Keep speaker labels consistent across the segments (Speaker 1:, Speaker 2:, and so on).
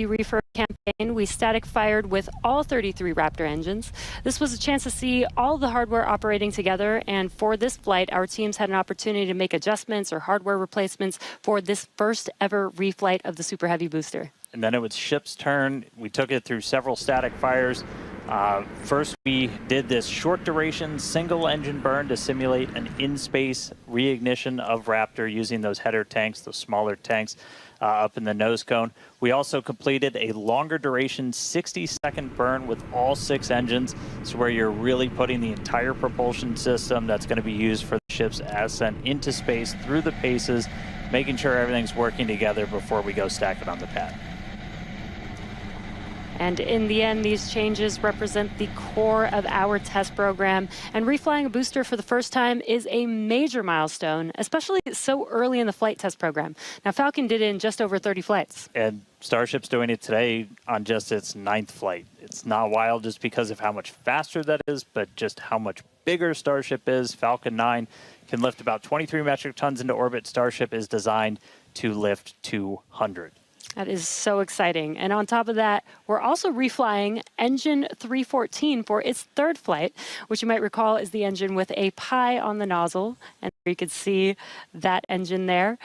Speaker 1: refurb campaign, we static fired with all 33 Raptor engines. This was a chance to see all the hardware operating together, and for this flight, our teams had an opportunity to make adjustments or hardware replacements for this first ever reflight of the Super Heavy booster.
Speaker 2: And then it was ship's turn. We took it through several static fires. First, we did this short duration single engine burn to simulate an in-space reignition of Raptor using those header tanks, those smaller tanks up in the nose cone. We also completed a longer duration 60-second burn with all 6 engines. So where you're really putting the entire propulsion system that's going to be used for the ship's ascent into space through the paces, making sure everything's working together before we go stack it on the pad.
Speaker 1: And in the end, these changes represent the core of our test program. And reflying a booster for the first time is a major milestone, especially so early in the flight test program. Now, Falcon did it in just over 30 flights.
Speaker 2: And Starship's doing it today on just its 9th flight. It's not wild just because of how much faster that is, but just how much bigger Starship is. Falcon 9 can lift about 23 metric tons into orbit. Starship is designed to lift 200.
Speaker 1: That is so exciting. And on top of that, we're also reflying engine 314 for its 3rd flight, which you might recall is the engine with a pie on the nozzle. And you could see that engine there.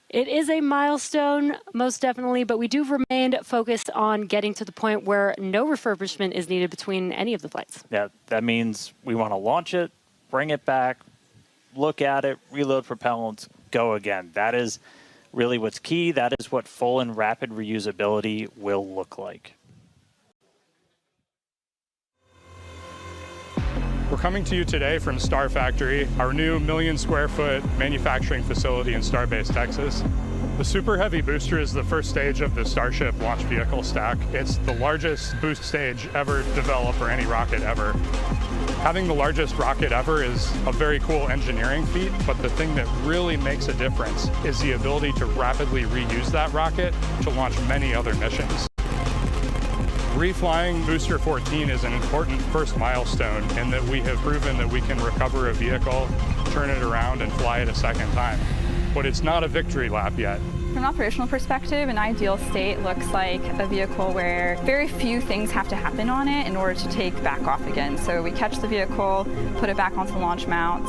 Speaker 1: It is a milestone, most definitely, but we do remain focused on getting to the point where no refurbishment is needed between any of the flights.
Speaker 2: Yeah, that means we want to launch it, bring it back, look at it, reload propellants, go again. That is really what's key. That is what full and rapid reusability will look like.
Speaker 3: We're coming to you today from Star Factory, our new 1 million square foot manufacturing facility in Starbase, Texas. The Super Heavy booster is the first stage of the Starship launch vehicle stack. It's the largest boost stage ever developed for any rocket ever. Having the largest rocket ever is a very cool engineering feat, but the thing that really makes a difference is the ability to rapidly reuse that rocket to launch many other missions. Reflying Booster 14 is an important first milestone in that we have proven that we can recover a vehicle, turn it around, and fly it a second time. But it's not a victory lap yet.
Speaker 4: From an operational perspective, an ideal state looks like a vehicle where very few things have to happen on it in order to take back off again. So we catch the vehicle, put it back onto the launch mount,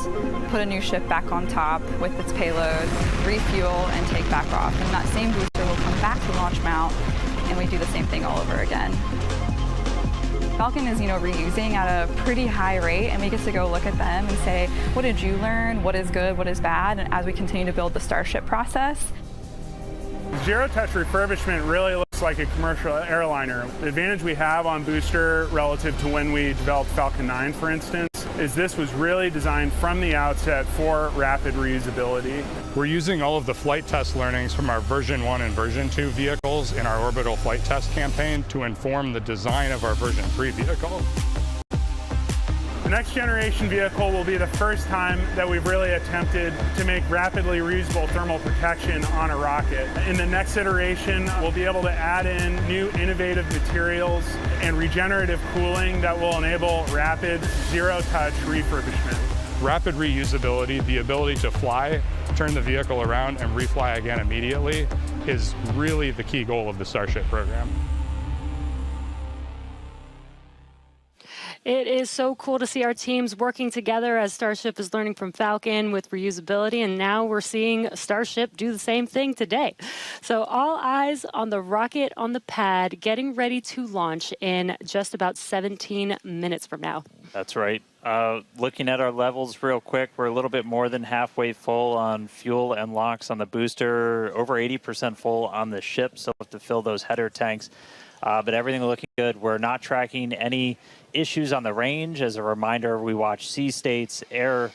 Speaker 4: put a new ship back on top with its payload, refuel, and take back off. And that same booster will come back to the launch mount, and we do the same thing all over again. Falcon is, reusing at a pretty high rate, and we get to go look at them and say, what did you learn? What is good? What is bad? And as we continue to build the Starship process.
Speaker 5: Zero-touch refurbishment really looks like a commercial airliner. The advantage we have on Booster relative to when we developed Falcon 9, for instance, is this was really designed from the outset for rapid reusability.
Speaker 3: We're using all of the flight test learnings from our version 1 and version 2 vehicles in our orbital flight test campaign to inform the design of our version 3 vehicle.
Speaker 5: The next generation vehicle will be the first time that we've really attempted to make rapidly reusable thermal protection on a rocket. In the next iteration, we'll be able to add in new innovative materials and regenerative cooling that will enable rapid zero-touch refurbishment.
Speaker 3: Rapid reusability, the ability to fly, turn the vehicle around, and refly again immediately is really the key goal of the Starship program.
Speaker 1: It is so cool to see our teams working together as Starship is learning from Falcon with reusability, and now we're seeing Starship do the same thing today. So all eyes on the rocket on the pad, getting ready to launch in just about 17 minutes from now.
Speaker 2: That's right. Looking at our levels real quick, we're a little bit more than halfway full on fuel and LOX on the booster, over 80% full on the ship, so we'll have to fill those header tanks. But everything looking good. We're not tracking any issues on the range. As a reminder, we watch sea states, air,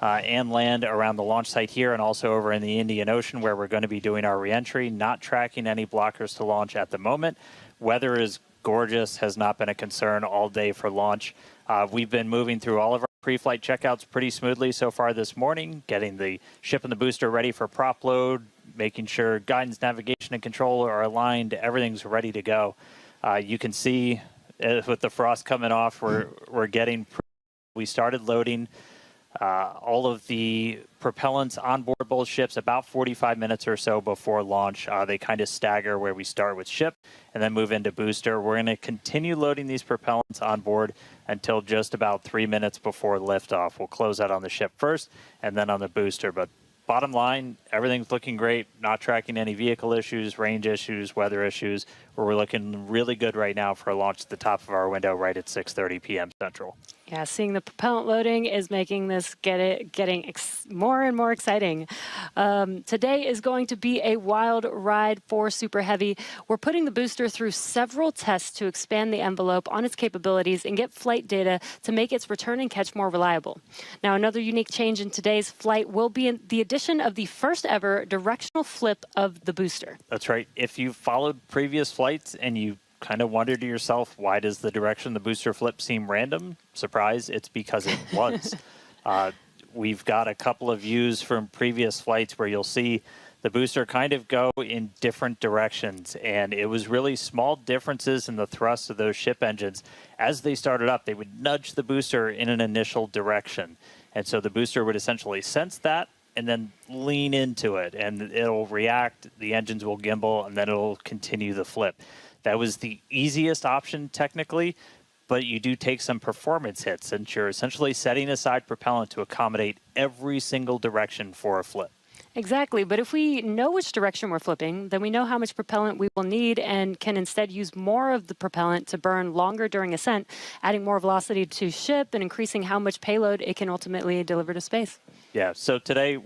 Speaker 2: and land around the launch site here and also over in the Indian Ocean where we're going to be doing our reentry. Not tracking any blockers to launch at the moment. Weather is gorgeous, has not been a concern all day for launch. We've been moving through all of our pre-flight checkouts pretty smoothly so far this morning, getting the ship and the booster ready for prop load, making sure guidance, navigation, and control are aligned. Everything's ready to go. You can see with the frost coming off, we're getting. We started loading All of the propellants on board both ships about 45 minutes or so before launch. They kind of stagger where we start with ship and then move into booster. We're going to continue loading these propellants on board until just about 3 minutes before liftoff. We'll close out on the ship first and then on the booster. But bottom line, everything's looking great. Not tracking any vehicle issues, range issues, weather issues. We're looking really good right now for a launch at the top of our window right at 6:30 p.m. Central.
Speaker 1: Yeah, seeing the propellant loading is making this getting more and more exciting. Today is going to be a wild ride for Super Heavy. We're putting the booster through several tests to expand the envelope on its capabilities and get flight data to make its return and catch more reliable. Now, another unique change in today's flight will be the addition of the first ever directional flip of the booster.
Speaker 2: That's right. If you followed previous flights and you kind of wonder to yourself, why does the direction of the booster flip seem random? Surprise, it's because it was. We've got a couple of views from previous flights where you'll see the booster kind of go in different directions, and it was really small differences in the thrust of those ship engines. As they started up, they would nudge the booster in an initial direction, and so the booster would essentially sense that and then lean into it, and it'll react, the engines will gimbal, and then it'll continue the flip. That was the easiest option technically, but you do take some performance hits since you're essentially setting aside propellant to accommodate every single direction for a flip.
Speaker 1: Exactly, but if we know which direction we're flipping, then we know how much propellant we will need and can instead use more of the propellant to burn longer during ascent, adding more velocity to ship and increasing how much payload it can ultimately deliver to space.
Speaker 2: Yeah, so today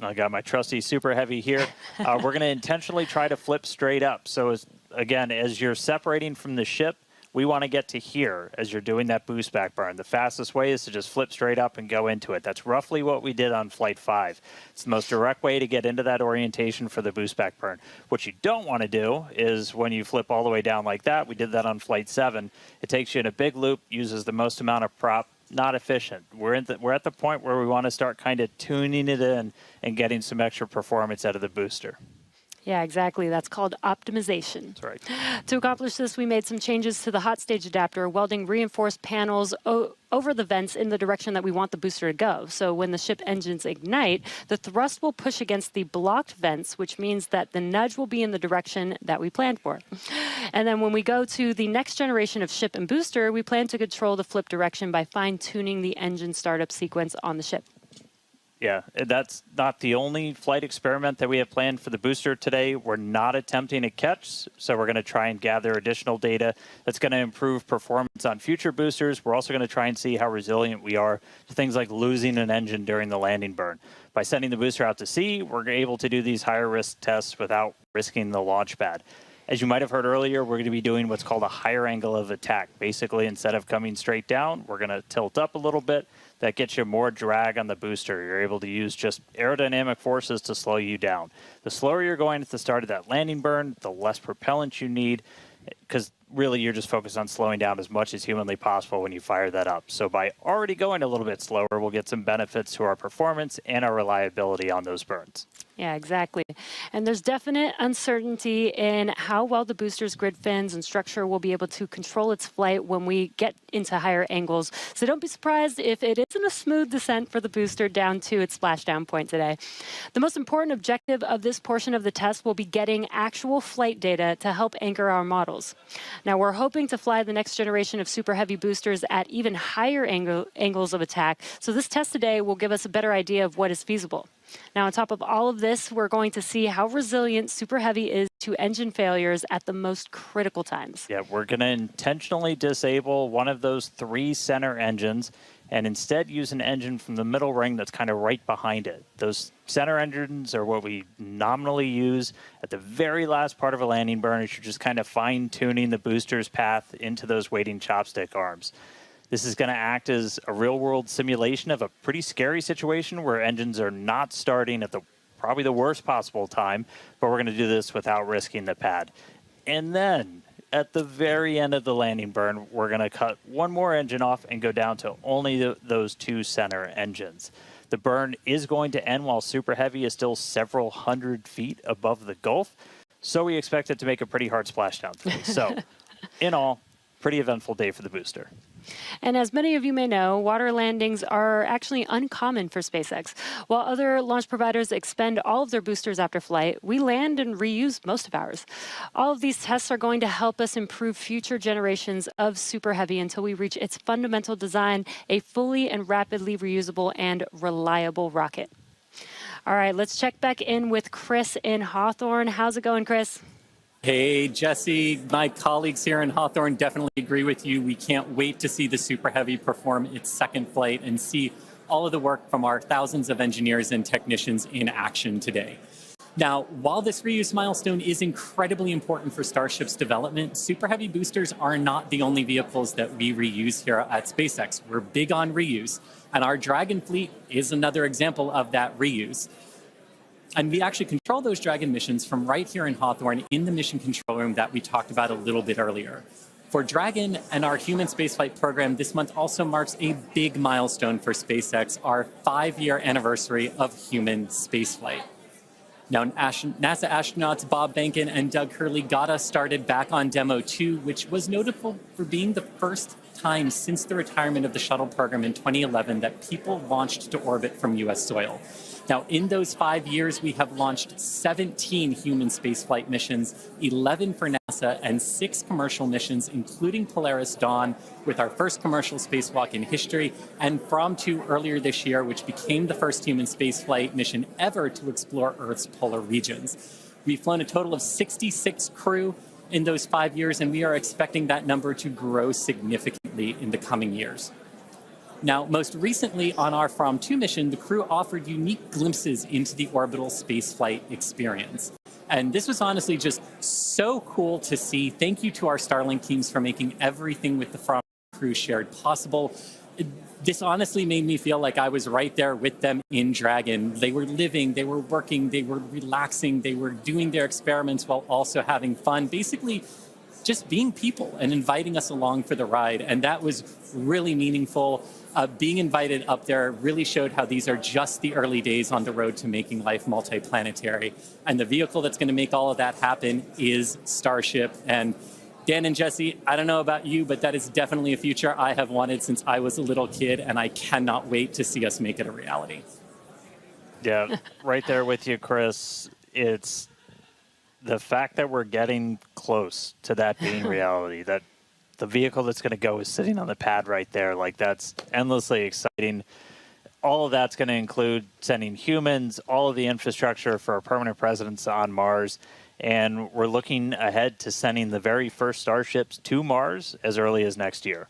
Speaker 2: I got my trusty Super Heavy here. We're going to intentionally try to flip straight up. So as you're separating from the ship, we want to get to here as you're doing that boost back burn. The fastest way is to just flip straight up and go into it. That's roughly what we did on Flight 5. It's the most direct way to get into that orientation for the boost back burn. What you don't want to do is when you flip all the way down like that, we did that on Flight 7, it takes you in a big loop, uses the most amount of prop, not efficient. We're at the point where we want to start kind of tuning it in and getting some extra performance out of the booster.
Speaker 1: Yeah, exactly. That's called optimization.
Speaker 2: That's right.
Speaker 1: To accomplish this, we made some changes to the hot stage adapter, welding reinforced panels over the vents in the direction that we want the booster to go. So when the ship engines ignite, the thrust will push against the blocked vents, which means that the nudge will be in the direction that we planned for. And then when we go to the next generation of ship and booster, we plan to control the flip direction by fine-tuning the engine startup sequence on the ship.
Speaker 2: Yeah, that's not the only flight experiment that we have planned for the booster today. We're not attempting a catch, so we're going to try and gather additional data that's going to improve performance on future boosters. We're also going to try and see how resilient we are to things like losing an engine during the landing burn. By sending the booster out to sea, we're able to do these higher risk tests without risking the launch pad. As you might have heard earlier, we're going to be doing what's called a higher angle of attack. Basically, instead of coming straight down, we're going to tilt up a little bit. That gets you more drag on the booster. You're able to use just aerodynamic forces to slow you down. The slower you're going at the start of that landing burn, the less propellant you need, because really you're just focused on slowing down as much as humanly possible when you fire that up. So by already going a little bit slower, we'll get some benefits to our performance and our reliability on those burns.
Speaker 1: Yeah, exactly. And there's definite uncertainty in how well the booster's grid fins and structure will be able to control its flight when we get into higher angles. So don't be surprised if it isn't a smooth descent for the booster down to its splashdown point today. The most important objective of this portion of the test will be getting actual flight data to help anchor our models. Now, we're hoping to fly the next generation of Super Heavy boosters at even higher angles of attack. So this test today will give us a better idea of what is feasible. Now, on top of all of this, we're going to see how resilient Super Heavy is to engine failures at the most critical times.
Speaker 2: Yeah, we're going to intentionally disable one of those 3 center engines and instead use an engine from the middle ring that's kind of right behind it. Those center engines are what we nominally use at the very last part of a landing burn. You're just kind of fine-tuning the booster's path into those waiting chopstick arms. This is going to act as a real-world simulation of a pretty scary situation where engines are not starting at probably the worst possible time, but we're going to do this without risking the pad. And then, at the very end of the landing burn, we're going to cut one more engine off and go down to only those 2 center engines. The burn is going to end while Super Heavy is still several hundred feet above the Gulf, so we expect it to make a pretty hard splashdown today. So, in all, pretty eventful day for the booster.
Speaker 1: And as many of you may know, water landings are actually uncommon for SpaceX. While other launch providers expend all of their boosters after flight, we land and reuse most of ours. All of these tests are going to help us improve future generations of Super Heavy until we reach its fundamental design, a fully and rapidly reusable and reliable rocket. All right, let's check back in with Chris in Hawthorne. How's it going, Chris?
Speaker 6: Hey, Jesse, my colleagues here in Hawthorne definitely agree with you. We can't wait to see the Super Heavy perform its second flight and see all of the work from our thousands of engineers and technicians in action today. Now, while this reuse milestone is incredibly important for Starship's development, Super Heavy boosters are not the only vehicles that we reuse here at SpaceX. We're big on reuse, and our Dragon fleet is another example of that reuse. And we actually control those Dragon missions from right here in Hawthorne in the mission control room that we talked about a little bit earlier. For Dragon and our human spaceflight program, this month also marks a big milestone for SpaceX, our 5-year anniversary of human spaceflight. Now, NASA astronauts Bob Behnken and Doug Hurley got us started back on Demo 2, which was notable for being the first time since the retirement of the shuttle program in 2011 that people launched to orbit from U.S. soil. Now, in those 5 years, we have launched 17 human spaceflight missions, 11 for NASA, and 6 commercial missions, including Polaris Dawn, with our first commercial spacewalk in history, and From 2 earlier this year, which became the first human spaceflight mission ever to explore Earth's polar regions. We've flown a total of 66 crew in those 5 years, and we are expecting that number to grow significantly in the coming years. Now, most recently on our From 2 mission, the crew offered unique glimpses into the orbital spaceflight experience. And this was honestly just so cool to see. Thank you to our Starlink teams for making everything with the From crew shared possible. This honestly made me feel like I was right there with them in Dragon. They were living, they were working, they were relaxing, they were doing their experiments while also having fun. Basically, just being people and inviting us along for the ride. And that was really meaningful. Being invited up there really showed how these are just the early days on the road to making life multiplanetary. And the vehicle that's going to make all of that happen is Starship. And Dan and Jesse, I don't know about you, but that is definitely a future I have wanted since I was a little kid, and I cannot wait to see us make it a reality.
Speaker 2: Yeah, right there with you, Chris. It's the fact that we're getting close to that being reality, that the vehicle that's going to go is sitting on the pad right there. Like, that's endlessly exciting. All of that's going to include sending humans, all of the infrastructure for a permanent presence on Mars. And we're looking ahead to sending the very first Starships to Mars as early as next year.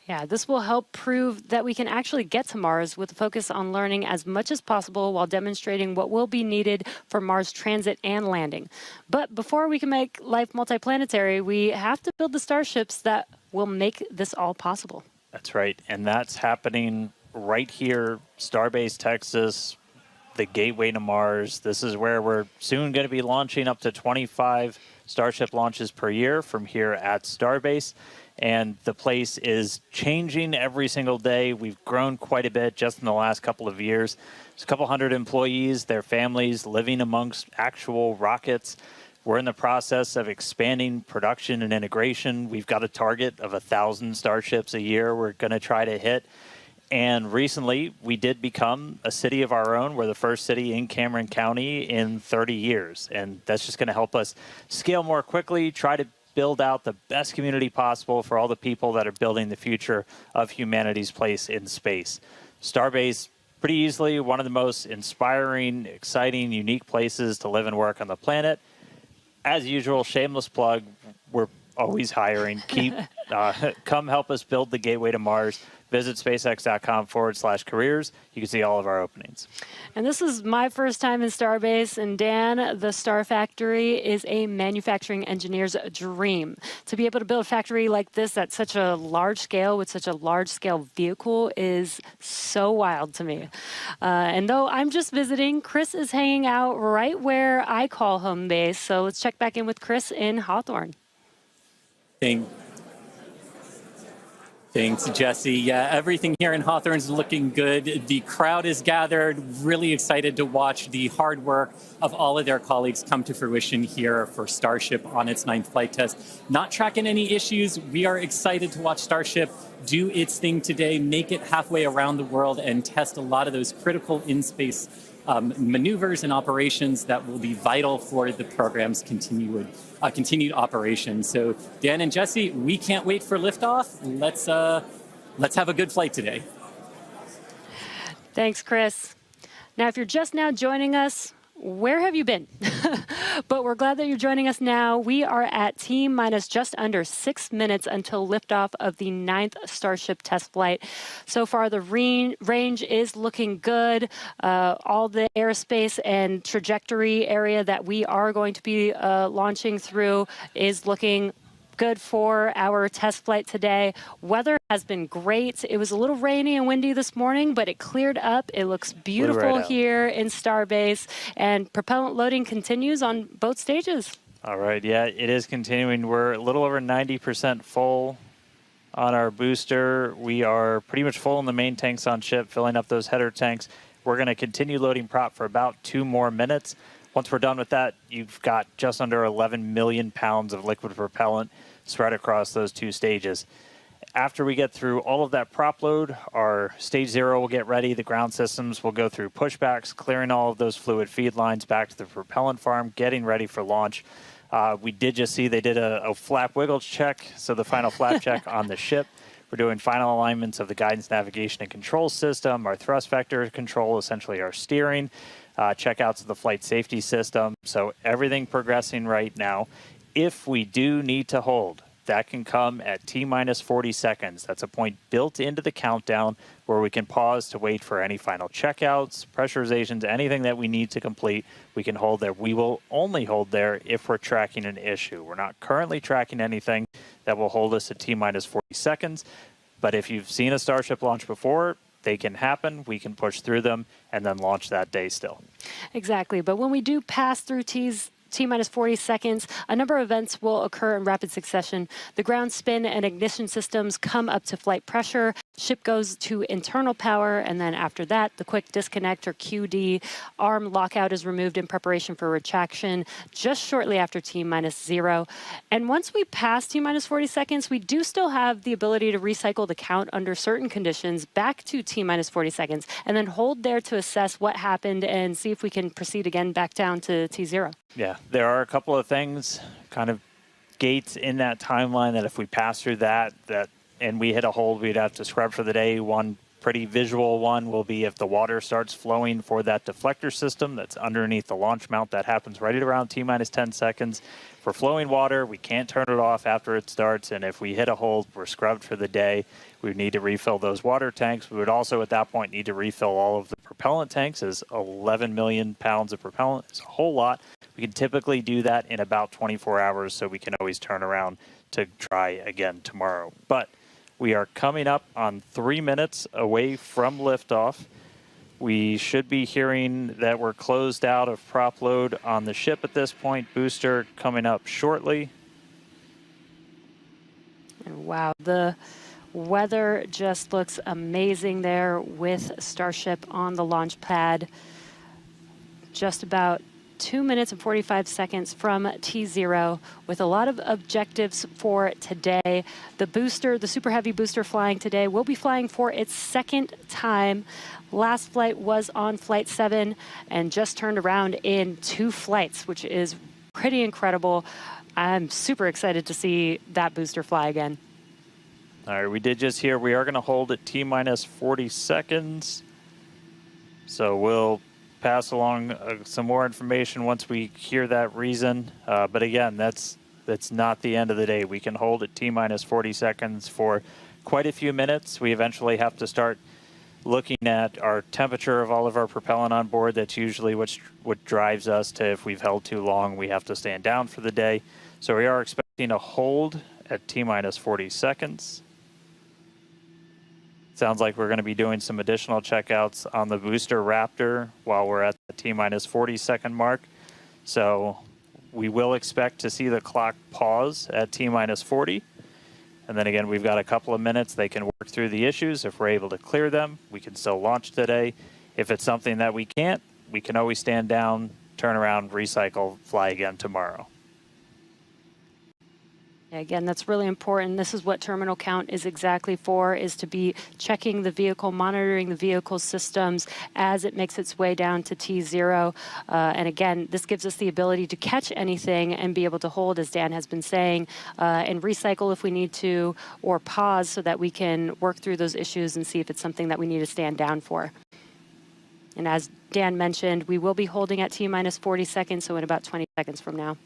Speaker 1: Yeah, this will help prove that we can actually get to Mars with a focus on learning as much as possible while demonstrating what will be needed for Mars transit and landing. But before we can make life multiplanetary, we have to build the Starships that will make this all possible.
Speaker 2: That's right. And that's happening right here, Starbase, Texas, the gateway to Mars. This is where we're soon going to be launching up to 25 Starship launches per year from here at Starbase. And the place is changing every single day. We've grown quite a bit just in the last couple of years. There's a couple hundred employees, their families living amongst actual rockets. We're in the process of expanding production and integration. We've got a target of 1,000 Starships a year we're going to try to hit. And recently, we did become a city of our own. We're the first city in Cameron County in 30 years. And that's just going to help us scale more quickly, try to build out the best community possible for all the people that are building the future of humanity's place in space. Starbase, pretty easily one of the most inspiring, exciting, unique places to live and work on the planet. As usual, shameless plug, we're always hiring. Come help us build the gateway to Mars. Visit SpaceX.com/careers. You can see all of our openings.
Speaker 1: And this is my first time in Starbase. And Dan, the Star Factory is a manufacturing engineer's dream. To be able to build a factory like this at such a large scale with such a large scale vehicle is so wild to me. And though I'm just visiting, Chris is hanging out right where I call home base. So let's check back in with Chris in Hawthorne.
Speaker 6: Thanks, Jesse. Yeah, everything here in Hawthorne is looking good. The crowd is gathered, really excited to watch the hard work of all of their colleagues come to fruition here for Starship on its 9th flight test. Not tracking any issues. We are excited to watch Starship do its thing today, make it halfway around the world, and test a lot of those critical in-space maneuvers and operations that will be vital for the program's continued operation. So Dan and Jesse, we can't wait for liftoff. Let's have a good flight today.
Speaker 1: Thanks, Chris. Now, if you're just now joining us, where have you been? But we're glad that you're joining us now. We are at T-minus just under 6 minutes until liftoff of the 9th Starship test flight. So far, the range is looking good. All the airspace and trajectory area that we are going to be launching through is looking good for our test flight today. Weather has been great. It was a little rainy and windy this morning, but it cleared up. It looks beautiful here in Starbase, and propellant loading continues on both stages.
Speaker 2: All right, yeah, it is continuing. We're a little over 90% full on our booster. We are pretty much full in the main tanks on ship, filling up those header tanks. We're going to continue loading prop for about 2 more minutes. Once we're done with that, you've got just under 11 million pounds of liquid propellant spread across those 2 stages. After we get through all of that prop load, our stage 0 will get ready. The ground systems will go through pushbacks, clearing all of those fluid feed lines back to the propellant farm, getting ready for launch. We did just see they did a flap wiggle check, so the final flap check on the ship. We're doing final alignments of the guidance, navigation, and control system, our thrust vector control, essentially our steering, checkouts of the flight safety system. So everything progressing right now. If we do need to hold, that can come at T-minus 40 seconds. That's a point built into the countdown where we can pause to wait for any final checkouts, pressurizations, anything that we need to complete. We can hold there. We will only hold there if we're tracking an issue. We're not currently tracking anything that will hold us at T-minus 40 seconds. But if you've seen a Starship launch before, they can happen. We can push through them and then launch that day still.
Speaker 1: Exactly. But when we do pass through T-minus 40 seconds, a number of events will occur in rapid succession. The ground spin and ignition systems come up to flight pressure. Ship goes to internal power, and then after that, the quick disconnect or QD. Arm lockout is removed in preparation for retraction just shortly after T-minus 0. And once we pass T-minus 40 seconds, we do still have the ability to recycle the count under certain conditions back to T-minus 40 seconds, and then hold there to assess what happened and see if we can proceed again back down to T0.
Speaker 2: Yeah, there are a couple of things, kind of gates in that timeline that if we pass through that and we hit a hold, we'd have to scrub for the day. One pretty visual one will be if the water starts flowing for that deflector system that's underneath the launch mount. That happens right at around T-minus 10 seconds. For flowing water, we can't turn it off after it starts, and if we hit a hold, we're scrubbed for the day. We would need to refill those water tanks. We would also, at that point, need to refill all of the propellant tanks, as 11 million pounds of propellant is a whole lot. We can typically do that in about 24 hours, so we can always turn around to try again tomorrow. But we are coming up on 3 minutes away from liftoff. We should be hearing that we're closed out of prop load on the ship at this point. Booster coming up shortly.
Speaker 1: And wow, the weather just looks amazing there with Starship on the launch pad. Just about 2 minutes and 45 seconds from T0 with a lot of objectives for today. The booster, the Super Heavy booster flying today, will be flying for its 2nd time. Last flight was on Flight 7 and just turned around in 2 flights, which is pretty incredible. I'm super excited to see that booster fly again.
Speaker 2: All right, we did just hear we are going to hold at T-minus 40 seconds. So we'll pass along some more information once we hear that reason. But again, that's not the end of the day. We can hold at T-minus 40 seconds for quite a few minutes. We eventually have to start looking at our temperature of all of our propellant on board. That's usually what drives us to, if we've held too long, we have to stand down for the day. So we are expecting a hold at T-minus 40 seconds. Sounds like we're going to be doing some additional checkouts on the booster Raptor while we're at the T-minus 40 second mark. So we will expect to see the clock pause at T-minus 40. And then again, we've got a couple of minutes. They can work through the issues. If we're able to clear them, we can still launch today. If it's something that we can't, we can always stand down, turn around, recycle, fly again tomorrow.
Speaker 1: Again, that's really important. This is what terminal count is exactly for, is to be checking the vehicle, monitoring the vehicle systems as it makes its way down to T0. And again, this gives us the ability to catch anything and be able to hold, as Dan has been saying, and recycle if we need to, or pause so that we can work through those issues and see if it's something that we need to stand down for. And as Dan mentioned, we will be holding at T-minus 40 seconds, so in about 20 seconds from now.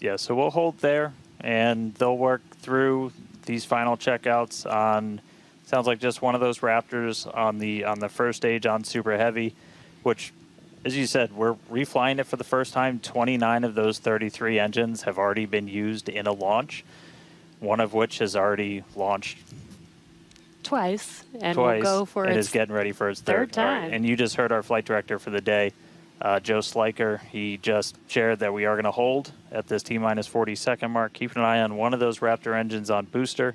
Speaker 2: Yeah, so we'll hold there, and they'll work through these final checkouts on, sounds like just one of those Raptors on the first stage on Super Heavy, which, as you said, we're reflying it for the first time. 29 of those 33 engines have already been used in a launch, one of which has already launched
Speaker 1: Twice, and
Speaker 2: twice,
Speaker 1: we'll go for
Speaker 2: and
Speaker 1: its
Speaker 2: is getting ready for its third
Speaker 1: time.
Speaker 2: Right. And you just heard our flight director for the day, Joe Sliker. He just shared that we are going to hold at this T-minus 40 second mark. Keep an eye on one of those Raptor engines on booster.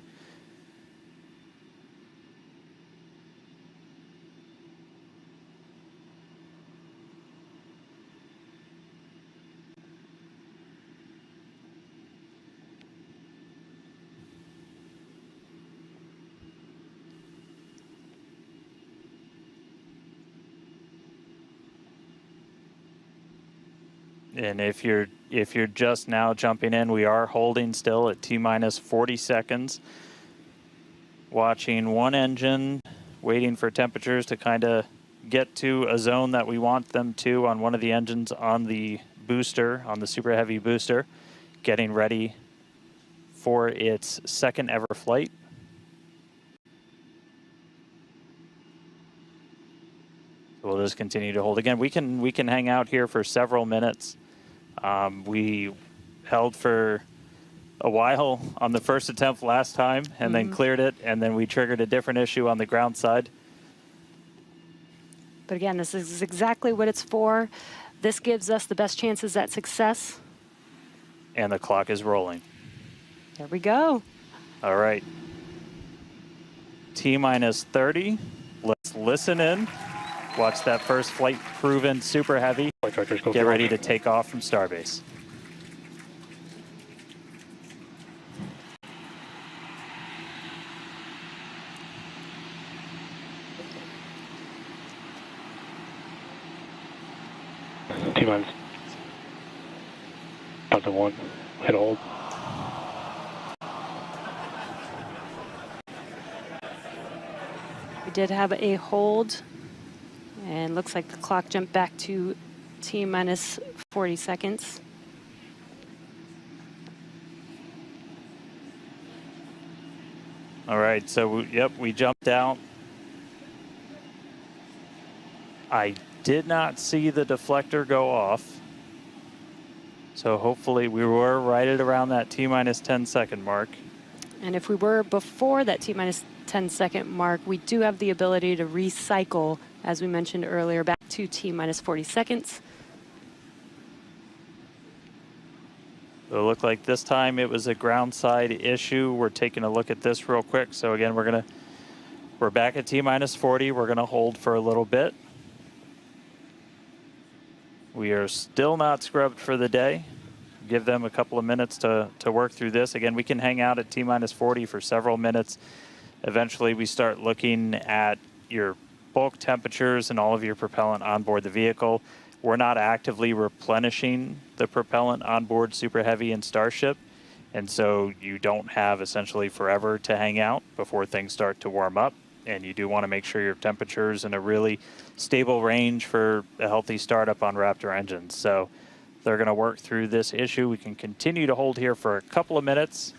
Speaker 2: And if you're just now jumping in, we are holding still at T-minus 40 seconds. Watching one engine, waiting for temperatures to kind of get to a zone that we want them to on one of the engines on the booster, on the Super Heavy booster, getting ready for its second ever flight. We'll just continue to hold. Again, we can hang out here for several minutes. We held for a while on the first attempt last time and then cleared it, and then we triggered a different issue on the ground side.
Speaker 1: But again, this is exactly what it's for. This gives us the best chances at success.
Speaker 2: And the clock is rolling.
Speaker 1: There we go.
Speaker 2: All right. T-minus 30. Let's listen in. Watch that first flight proven Super Heavy. Get ready to take off from Starbase.
Speaker 7: T-minus 1, hit hold.
Speaker 1: We did have a hold, and looks like the clock jumped back to T-minus 40 seconds.
Speaker 2: All right, so yep, we jumped out. I did not see the deflector go off. So hopefully we were right at around that T-minus 10 second mark.
Speaker 1: And if we were before that T-minus 10 second mark, we do have the ability to recycle, as we mentioned earlier, back to T-minus 40 seconds.
Speaker 2: So it looked like this time it was a ground side issue. We're taking a look at this real quick. So again, we're back at T-minus 40. We're gonna hold for a little bit. We are still not scrubbed for the day. Give them a couple of minutes to work through this. Again, we can hang out at T-minus 40 for several minutes. Eventually, we start looking at your bulk temperatures and all of your propellant on board the vehicle. We're not actively replenishing the propellant on board Super Heavy and Starship, and so you don't have essentially forever to hang out before things start to warm up. And you do want to make sure your temperature's in a really stable range for a healthy startup on Raptor engines. So they're going to work through this issue. We can continue to hold here for a couple of minutes.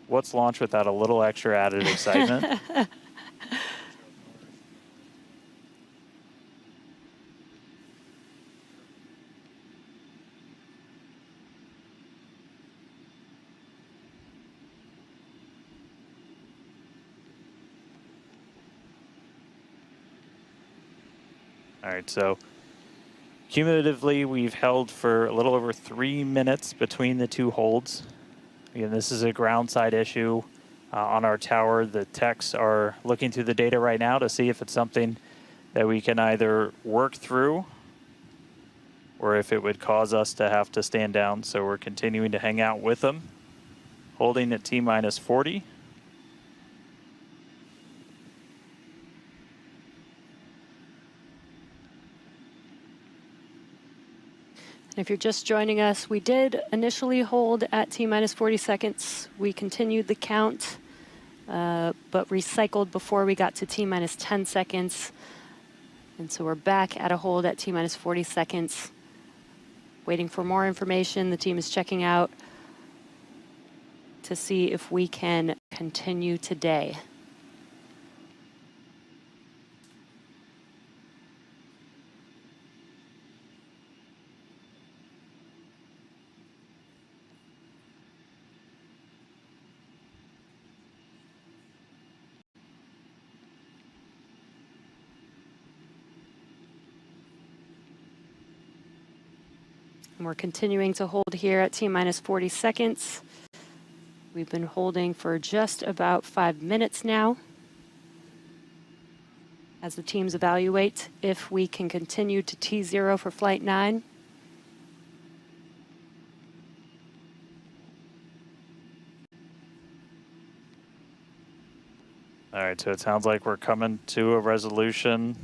Speaker 2: What's launch without a little extra added excitement? All right, so cumulatively, we've held for a little over 3 minutes between the two holds. Again, this is a ground side issue. on our tower. The techs are looking through the data right now to see if it's something that we can either work through or if it would cause us to have to stand down. So we're continuing to hang out with them, holding at T-minus 40.
Speaker 1: If you're just joining us, we did initially hold at T-minus 40 seconds. We continued the count, but recycled before we got to T-minus 10 seconds. And so we're back at a hold at T-minus 40 seconds. Waiting for more information. The team is checking out to see if we can continue today. And we're continuing to hold here at T-minus 40 seconds. We've been holding for just about 5 minutes now as the teams evaluate if we can continue to T0 for Flight 9.
Speaker 2: All right, so it sounds like we're coming to a resolution.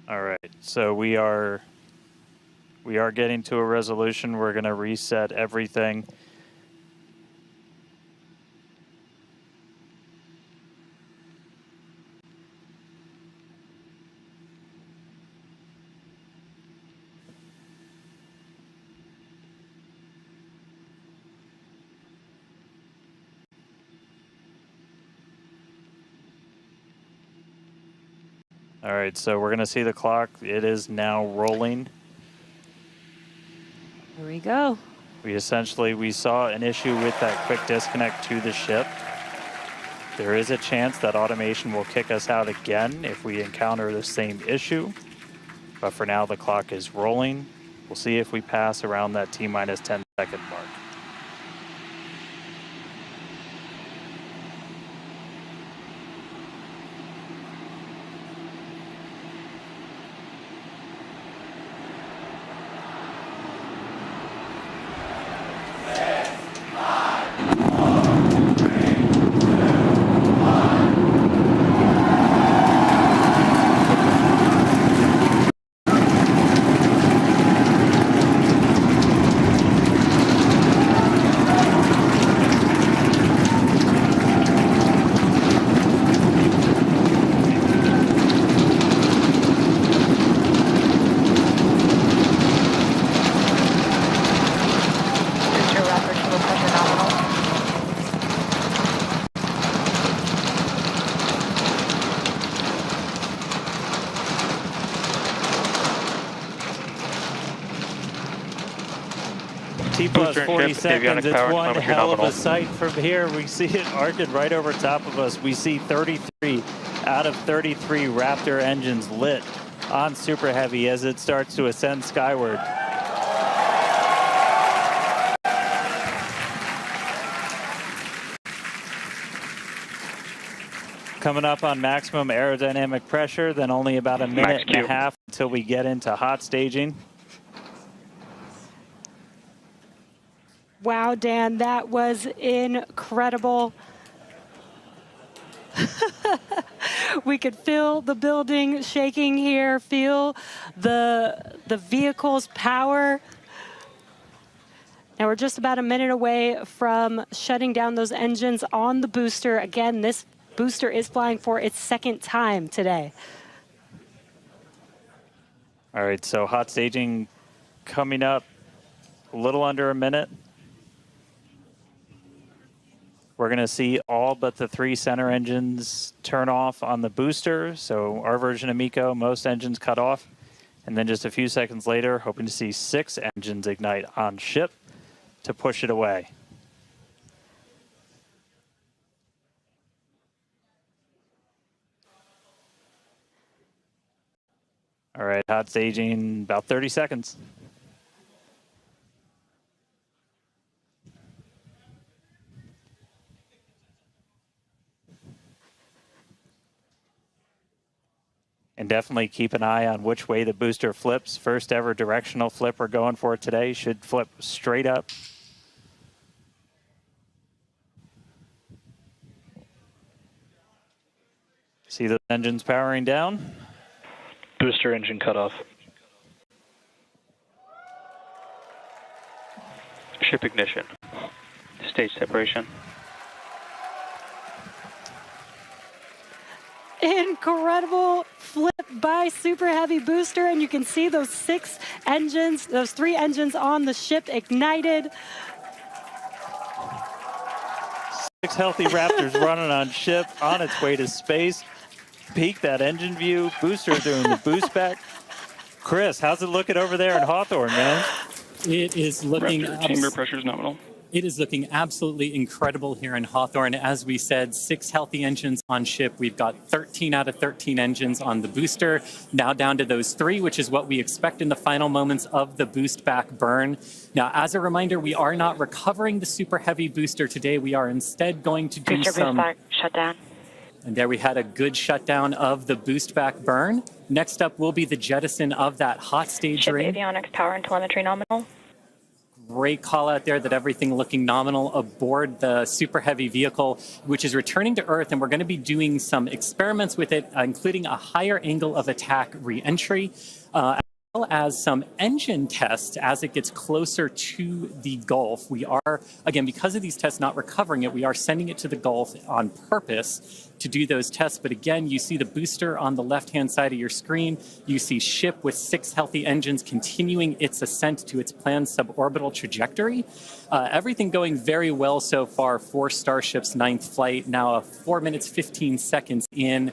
Speaker 2: All right, so we are getting to a resolution. We're going to reset everything. All right, so we're going to see the clock. It is now rolling.
Speaker 1: Here we go.
Speaker 2: We saw an issue with that quick disconnect to the ship. There is a chance that automation will kick us out again if we encounter the same issue. But for now, the clock is rolling. We'll see if we pass around that T-minus 10 second mark. T plus 40 seconds, it's one hell of a sight from here. We see it arcing right over top of us. We see 33 out of 33 Raptor engines lit on Super Heavy as it starts to ascend skyward. Coming up on maximum aerodynamic pressure, then only about a minute and a half until we get into hot staging.
Speaker 1: Wow, Dan, that was incredible. We could feel the building shaking here, feel the vehicle's power. Now we're just about a minute away from shutting down those engines on the booster. Again, this booster is flying for its second time today.
Speaker 2: All right, so hot staging coming up a little under a minute. We're going to see all but the 3 center engines turn off on the booster. So our version of MECO, most engines cut off. And then just a few seconds later, hoping to see 6 engines ignite on ship. to push it away. All right, hot staging, about 30 seconds. And definitely keep an eye on which way the booster flips. First ever directional flip we're going for today. Should flip straight up. See those engines powering down?
Speaker 7: Booster engine cutoff. Ship ignition. Stage separation.
Speaker 1: Incredible flip by Super Heavy booster, and you can see those 6 engines, those 3 engines on the ship ignited.
Speaker 2: 6 healthy Raptors running on ship, on its way to space. Peek that engine view. Booster doing the boost back. Chris, how's it looking over there in Hawthorne, man?
Speaker 6: It is looking
Speaker 7: chamber pressure is nominal.
Speaker 6: It is looking absolutely incredible here in Hawthorne. As we said, 6 healthy engines on ship. We've got 13 out of 13 engines on the booster. Now down to those 3, which is what we expect in the final moments of the boost back burn. Now, as a reminder, we are not recovering the Super Heavy booster today. We are instead going to do some...
Speaker 8: shutdown.
Speaker 6: And there we had a good shutdown of the boost back burn. Next up will be the jettison of that hot stage
Speaker 8: Ship
Speaker 6: ring.
Speaker 8: avionics, power and telemetry nominal.
Speaker 6: Great call out there that everything looking nominal aboard the Super Heavy vehicle, which is returning to Earth, and we're going to be doing some experiments with it, including a higher angle of attack re-entry, as well as some engine tests as it gets closer to the Gulf. We are, again, because of these tests not recovering it, we are sending it to the Gulf on purpose to do those tests. But again, you see the booster on the left-hand side of your screen. You see ship with 6 healthy engines continuing its ascent to its planned suborbital trajectory. Everything going very well so far for Starship's 9th flight. Now 4 minutes, 15 seconds in.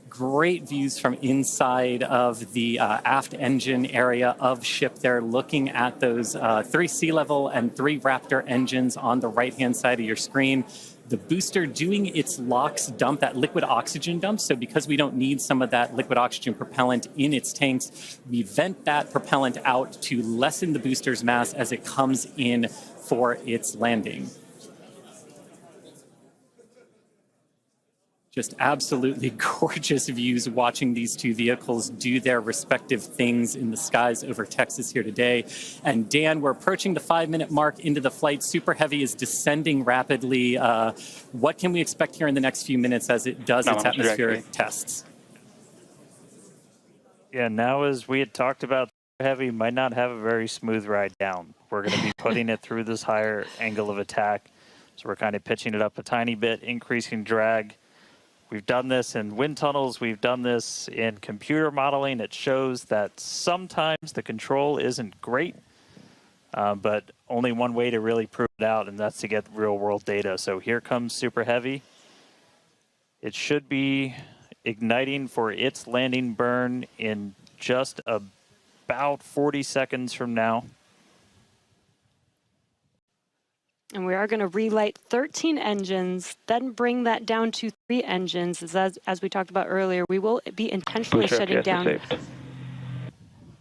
Speaker 6: Great views from inside of the aft engine area of ship there, looking at those 3 sea level and 3 Raptor engines on the right-hand side of your screen. The booster doing its LOX dump, that liquid oxygen dump. So because we don't need some of that liquid oxygen propellant in its tanks, we vent that propellant out to lessen the booster's mass as it comes in for its landing. Just absolutely gorgeous views watching these 2 vehicles do their respective things in the skies over Texas here today. And Dan, we're approaching the 5-minute mark into the flight. Super Heavy is descending rapidly. What can we expect here in the next few minutes as it does its atmospheric tests?
Speaker 2: Yeah, now as we had talked about, Super Heavy might not have a very smooth ride down. We're going to be putting it through this higher angle of attack. So we're kind of pitching it up a tiny bit, increasing drag. We've done this in wind tunnels. We've done this in computer modeling. It shows that sometimes the control isn't great, but only one way to really prove it out, and that's to get real-world data. So here comes Super Heavy. It should be igniting for its landing burn in just about 40 seconds from now.
Speaker 1: And we are going to relight 13 engines, then bring that down to 3 engines. As we talked about earlier, we will be intentionally shutting down.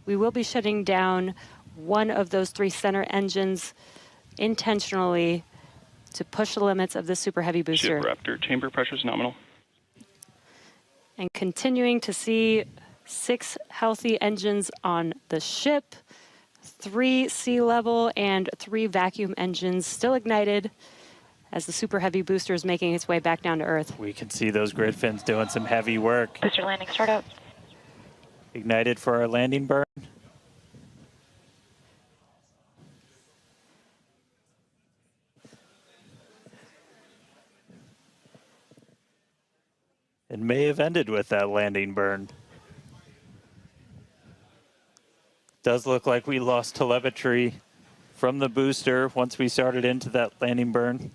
Speaker 1: We will be shutting down one of those 3 center engines intentionally to push the limits of the Super Heavy booster.
Speaker 7: Ship Raptor, chamber pressure is nominal.
Speaker 1: And continuing to see 6 healthy engines on the ship. 3 sea level and 3 vacuum engines still ignited as the Super Heavy booster is making its way back down to Earth.
Speaker 2: We can see those grid fins doing some heavy work.
Speaker 8: Booster landing startup.
Speaker 2: Ignited for our landing burn. It may have ended with that landing burn. Does look like we lost telemetry from the booster once we started into that landing burn.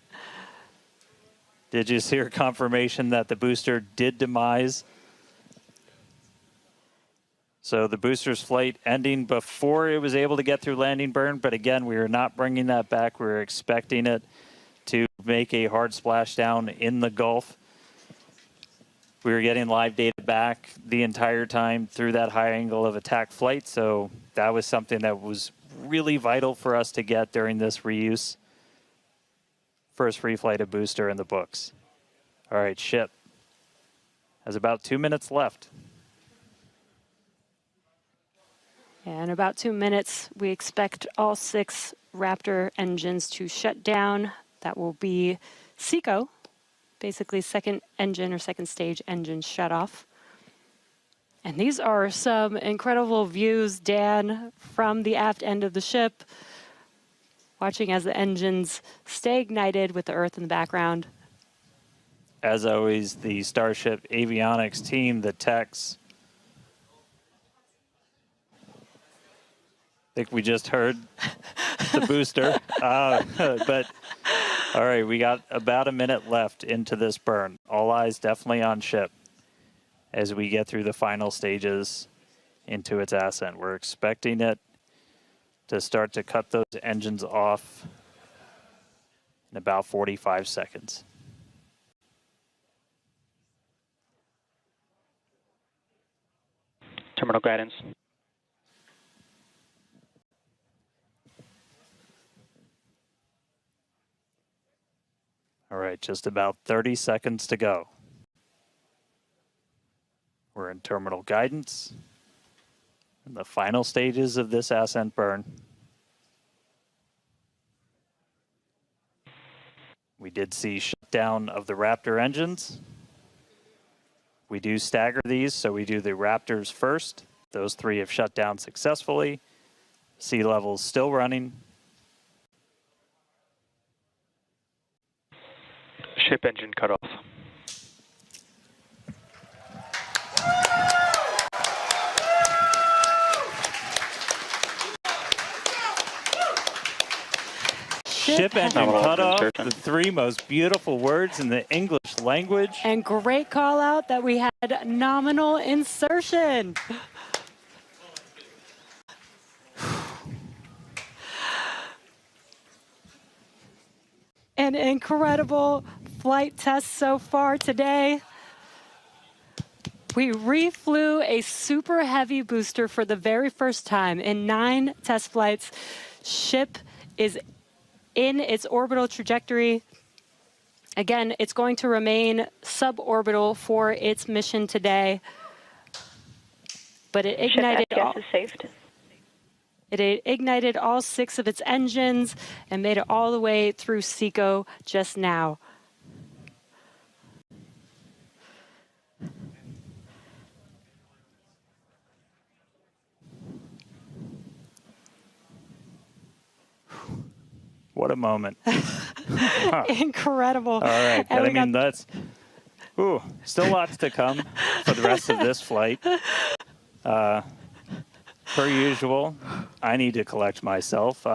Speaker 2: Did you hear confirmation that the booster did demise? So the booster's flight ending before it was able to get through landing burn, but again, we are not bringing that back. We were expecting it to make a hard splashdown in the Gulf. We were getting live data back the entire time through that high angle of attack flight, so that was something that was really vital for us to get during this reuse. First free flight of booster in the books. All right, ship has about 2 minutes left.
Speaker 1: Yeah, in about 2 minutes, we expect all 6 Raptor engines to shut down. That will be SECO, basically second engine or second stage engine shut off. And these are some incredible views, Dan, from the aft end of the ship, watching as the engines stay ignited with the Earth in the background.
Speaker 2: As always, the Starship avionics team, the techs. I think we just heard the booster. But all right, we got about a minute left into this burn. All eyes definitely on ship as we get through the final stages into its ascent. We're expecting it to start to cut those engines off in about 45 seconds.
Speaker 7: Terminal guidance.
Speaker 2: All right, just about 30 seconds to go. We're in terminal guidance in the final stages of this ascent burn. We did see shutdown of the Raptor engines. We do stagger these, so we do the Raptors first. Those 3 have shut down successfully. Sea levels still running.
Speaker 7: Ship engine cut off.
Speaker 2: Ship engine cut off, the 3 most beautiful words in the English language.
Speaker 1: And great call out that we had nominal insertion. An incredible flight test so far today. We reflew a super heavy booster for the very first time in 9 test flights. Ship is in its orbital trajectory. Again, it's going to remain suborbital for its mission today. But it ignited It ignited all 6 of its engines and made it all the way through SECO just now.
Speaker 2: What a moment.
Speaker 1: Incredible.
Speaker 2: All right, but I mean, that's still lots to come for the rest of this flight. Per usual, I need to collect myself.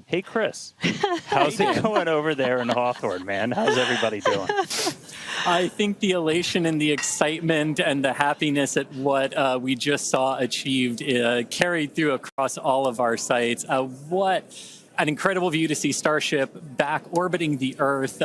Speaker 2: Hey, Chris, how's it going over there in Hawthorne, man? How's everybody doing?
Speaker 6: I think the elation and the excitement and the happiness at what we just saw achieved carried through across all of our sites. What an incredible view to see Starship back orbiting the Earth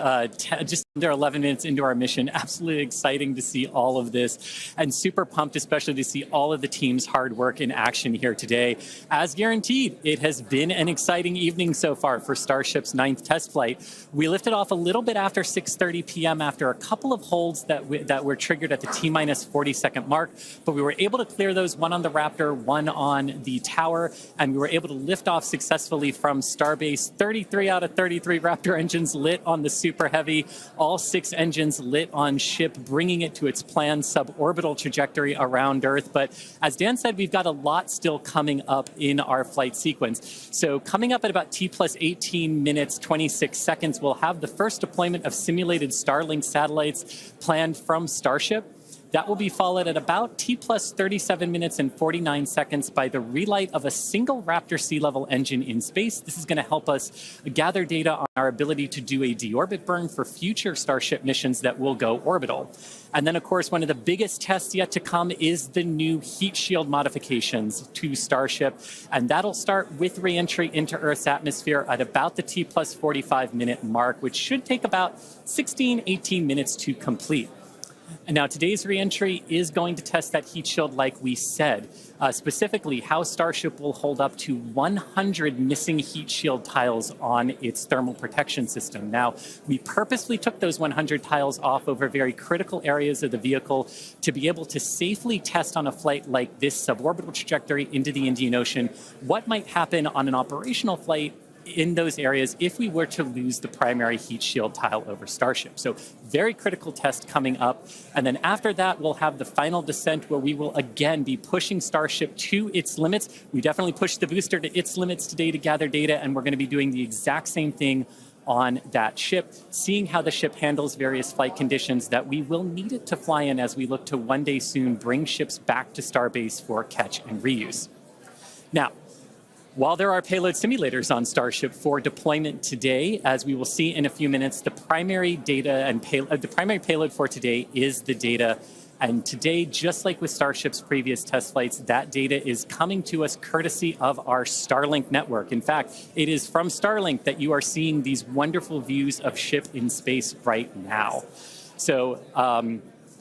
Speaker 6: just under 11 minutes into our mission. Absolutely exciting to see all of this and super pumped, especially to see all of the team's hard work in action here today. As guaranteed, it has been an exciting evening so far for Starship's 9th test flight. We lifted off a little bit after 6:30 p.m. after a couple of holds that were triggered at the T-minus 40-second mark, but we were able to clear those, 1 on the Raptor, 1 on the tower, and we were able to lift off successfully from Starbase. 33 out of 33 Raptor engines lit on the Super Heavy, all 6 engines lit on ship, bringing it to its planned suborbital trajectory around Earth. But as Dan said, we've got a lot still coming up in our flight sequence. So coming up at about T plus 18 minutes, 26 seconds, we'll have the first deployment of simulated Starlink satellites planned from Starship. That will be followed at about T plus 37 minutes and 49 seconds by the relight of a single Raptor sea level engine in space. This is going to help us gather data on our ability to do a deorbit burn for future Starship missions that will go orbital. And then, of course, one of the biggest tests yet to come is the new heat shield modifications to Starship. And that'll start with reentry into Earth's atmosphere at about the T plus 45 minute mark, which should take about 16, 18 minutes to complete. And now today's reentry is going to test that heat shield like we said, specifically how Starship will hold up to 100 missing heat shield tiles on its thermal protection system. Now, we purposely took those 100 tiles off over very critical areas of the vehicle to be able to safely test on a flight like this suborbital trajectory into the Indian Ocean what might happen on an operational flight in those areas if we were to lose the primary heat shield tile over Starship. So very critical test coming up. And then after that, we'll have the final descent where we will again be pushing Starship to its limits. We definitely pushed the booster to its limits today to gather data, and we're going to be doing the exact same thing on that ship, seeing how the ship handles various flight conditions that we will need it to fly in as we look to one day soon bring ships back to Starbase for catch and reuse. Now, while there are payload simulators on Starship for deployment today, as we will see in a few minutes, the primary data and the primary payload for today is the data. And today, just like with Starship's previous test flights, that data is coming to us courtesy of our Starlink network. In fact, it is from Starlink that you are seeing these wonderful views of ship in space right now. So,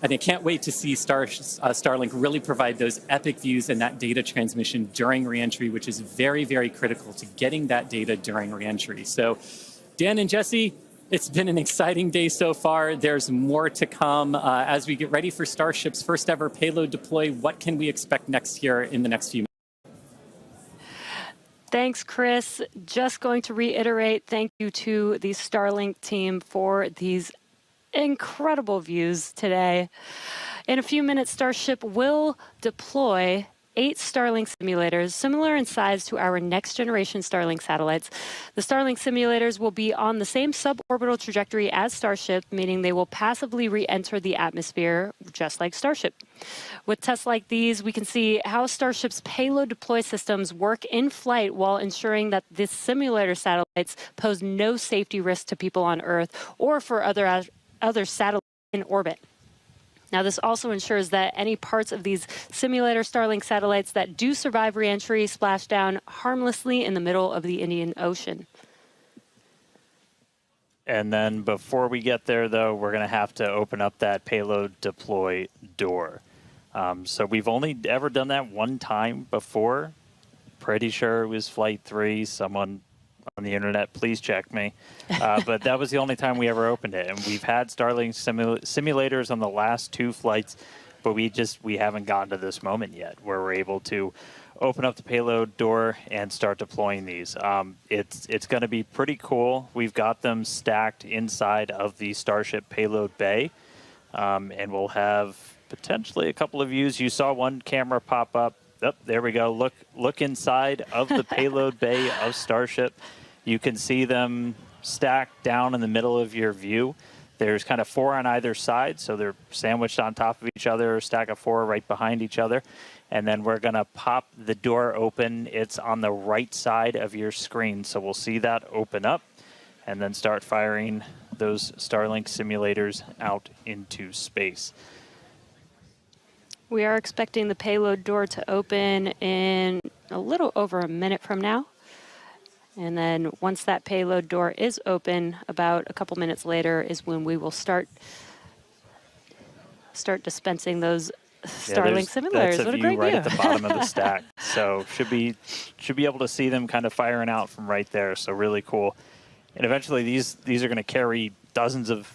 Speaker 6: and I can't wait to see Starlink really provide those epic views and that data transmission during reentry, which is very, very critical to getting that data during reentry. So, Dan and Jesse, it's been an exciting day so far. There's more to come. As we get ready for Starship's first ever payload deploy, what can we expect next here in the next few minutes?
Speaker 1: Thanks, Chris. Just going to reiterate, thank you to the Starlink team for these incredible views today. In a few minutes, Starship will deploy 8 Starlink simulators, similar in size to our next generation Starlink satellites. The Starlink simulators will be on the same suborbital trajectory as Starship, meaning they will passively re-enter the atmosphere, just like Starship. With tests like these, we can see how Starship's payload deploy systems work in flight while ensuring that this simulator satellites pose no safety risk to people on Earth or for other satellites in orbit. Now, this also ensures that any parts of these simulator Starlink satellites that do survive reentry splash down harmlessly in the middle of the Indian Ocean.
Speaker 2: And then before we get there, though, we're going to have to open up that payload deploy door. So we've only ever done that one time before. Pretty sure it was Flight 3. Someone on the internet, please check me. But that was the only time we ever opened it. And we've had Starlink simulators on the last 2 flights, but we haven't gotten to this moment yet where we're able to open up the payload door and start deploying these. It's going to be pretty cool. We've got them stacked inside of the Starship payload bay, and we'll have potentially a couple of views. You saw one camera pop up. Oh, there we go. Look inside of the payload bay of Starship. You can see them stacked down in the middle of your view. There's kind of 4 on either side, so they're sandwiched on top of each other, a stack of 4 right behind each other. And then we're going to pop the door open. It's on the right side of your screen, so we'll see that open up and then start firing those Starlink simulators out into space.
Speaker 1: We are expecting the payload door to open in a little over a minute from now. And then once that payload door is open, about a couple minutes later is when we will start dispensing those Starlink simulators. What a great
Speaker 2: right
Speaker 1: view.
Speaker 2: At the bottom of the stack. So should be able to see them kind of firing out from right there. So really cool. And eventually these are going to carry dozens of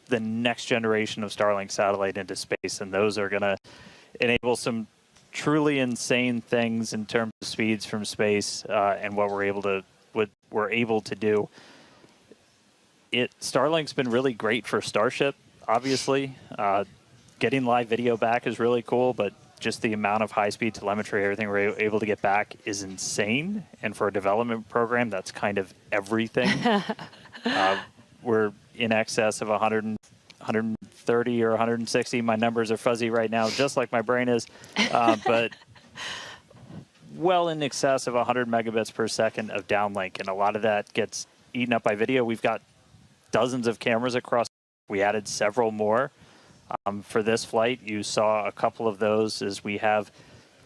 Speaker 2: the next generation of Starlink satellite into space, and those are going to enable some truly insane things in terms of speeds from space and what we're able to do. Starlink's been really great for Starship, obviously. Getting live video back is really cool, but just the amount of high-speed telemetry, everything we're able to get back is insane. And for a development program, that's kind of everything. We're in excess of 100 130 or 160. My numbers are fuzzy right now, just like my brain is, but well in excess of 100 megabits per second of downlink, and a lot of that gets eaten up by video. We've got dozens of cameras across. We added several more for this flight. You saw a couple of those as we have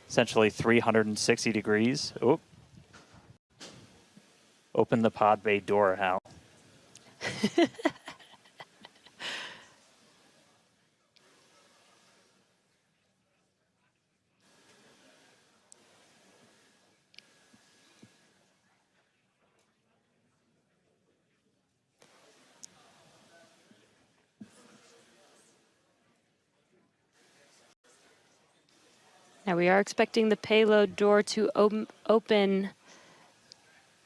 Speaker 2: essentially 360 degrees. Oop. Open the pod bay door, Hal.
Speaker 1: Now we are expecting the payload door to open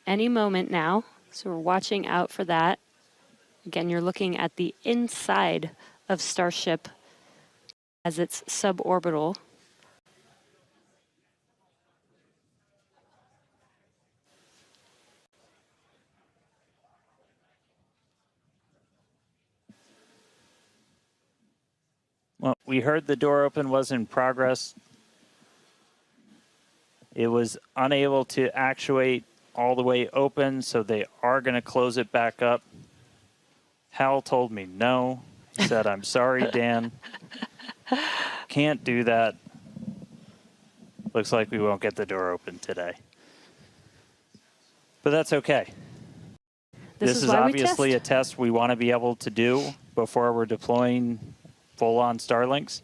Speaker 1: any moment now, so we're watching out for that. Again, you're looking at the inside of Starship as it's suborbital.
Speaker 2: Well, we heard the door open was in progress. It was unable to actuate all the way open, so they are going to close it back up. Hal told me no. He said, I'm sorry, Dan. Can't do that. Looks like we won't get the door open today. But that's okay. This is obviously a test we want to be able to do before we're deploying full-on Starlinks.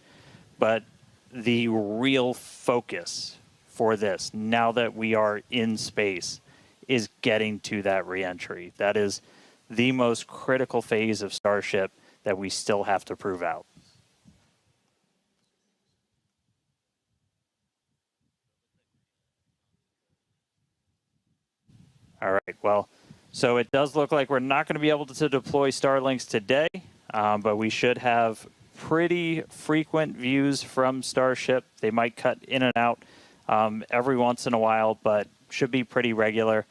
Speaker 2: But the real focus for this, now that we are in space, is getting to that reentry. That is the most critical phase of Starship that we still have to prove out. All right, well, so it does look like we're not going to be able to deploy Starlinks today, but we should have pretty frequent views from Starship. They might cut in and out every once in a while, but should be pretty regular.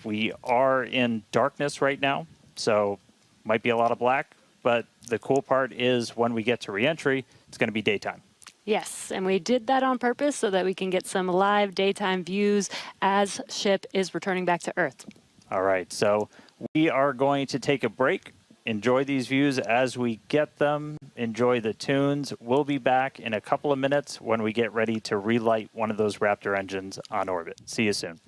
Speaker 2: We are in darkness right now, so might be a lot of black, but the cool part is when we get to reentry, it's going to be daytime.
Speaker 1: Yes, and we did that on purpose so that we can get some live daytime views as ship is returning back to Earth.
Speaker 2: All right, so we are going to take a break. Enjoy these views as we get them. Enjoy the tunes. We'll be back in a couple of minutes when we get ready to relight one of those Raptor engines on orbit. See you soon.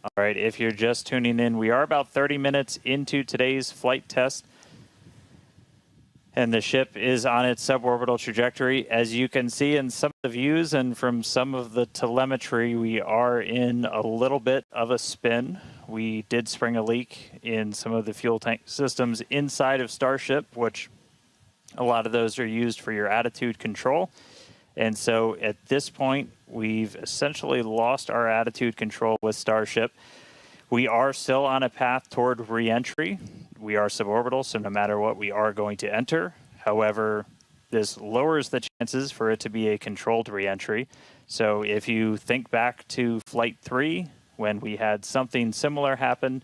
Speaker 2: All right, if you're just tuning in, we are about 30 minutes into today's flight test, and the ship is on its suborbital trajectory. As you can see in some of the views and from some of the telemetry, we are in a little bit of a spin. We did spring a leak in some of the fuel tank systems inside of Starship, which a lot of those are used for your attitude control. And so at this point, we've essentially lost our attitude control with Starship. We are still on a path toward reentry. We are suborbital, so no matter what, we are going to enter. However, this lowers the chances for it to be a controlled reentry. So if you think back to Flight 3, when we had something similar happen,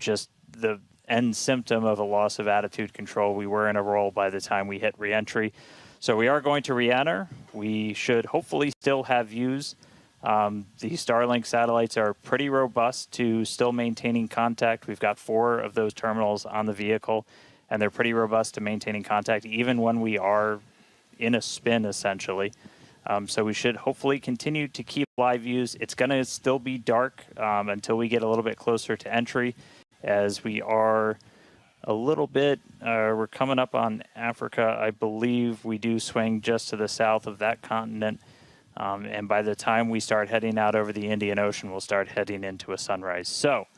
Speaker 2: just the end symptom of a loss of attitude control, we were in a roll by the time we hit reentry. So we are going to re-enter. We should hopefully still have views. The Starlink satellites are pretty robust to still maintaining contact. We've got 4 of those terminals on the vehicle, and they're pretty robust to maintaining contact even when we are in a spin, essentially. So we should hopefully continue to keep live views. It's going to still be dark until we get a little bit closer to entry, as we are a little bit, we're coming up on Africa. I believe we do swing just to the south of that continent. And by the time we start heading out over the Indian Ocean, we'll start heading into a sunrise. So,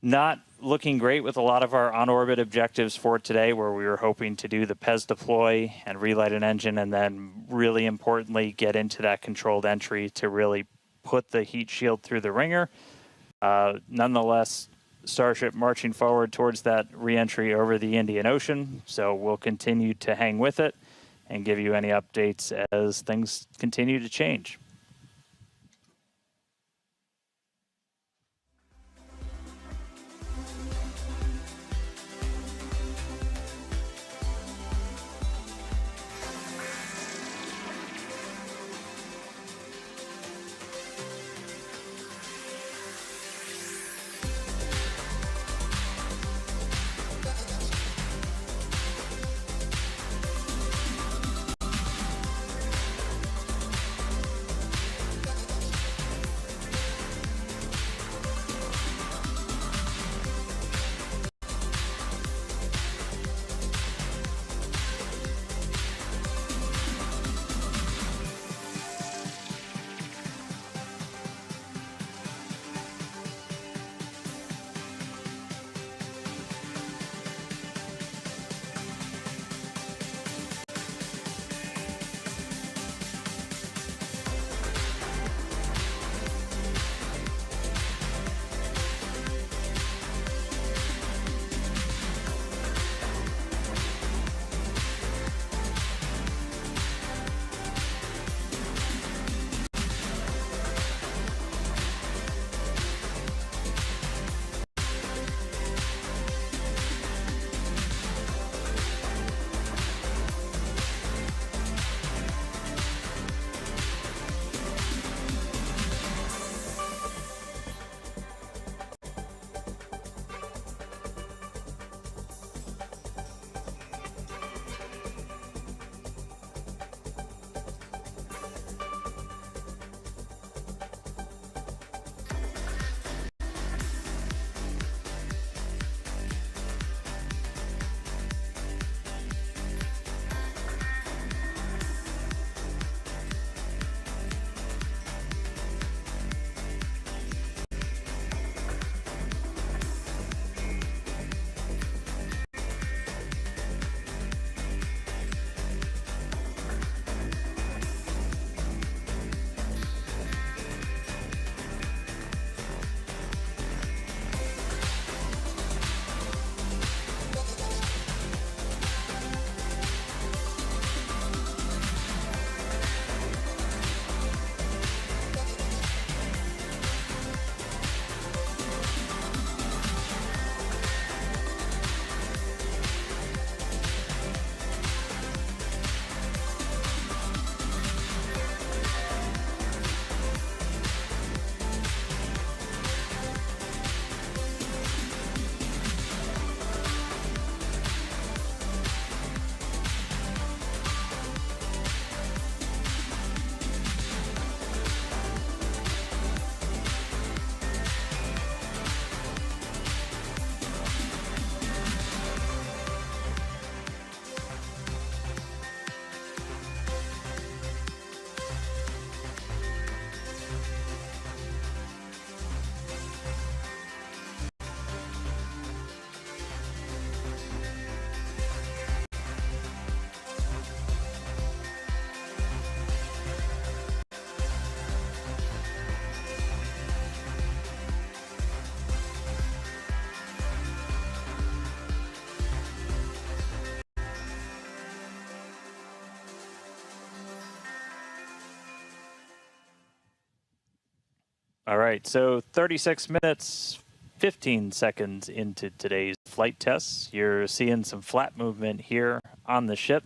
Speaker 2: not looking great with a lot of our on-orbit objectives for today, where we were hoping to do the PEZ deploy and relight an engine, and then really importantly get into that controlled entry to really put the heat shield through the ringer. Nonetheless, Starship marching forward towards that reentry over the Indian Ocean, so we'll continue to hang with it and give you any updates as things continue to change. All right, so 36 minutes, 15 seconds into today's flight tests. You're seeing some flat movement here on the ship.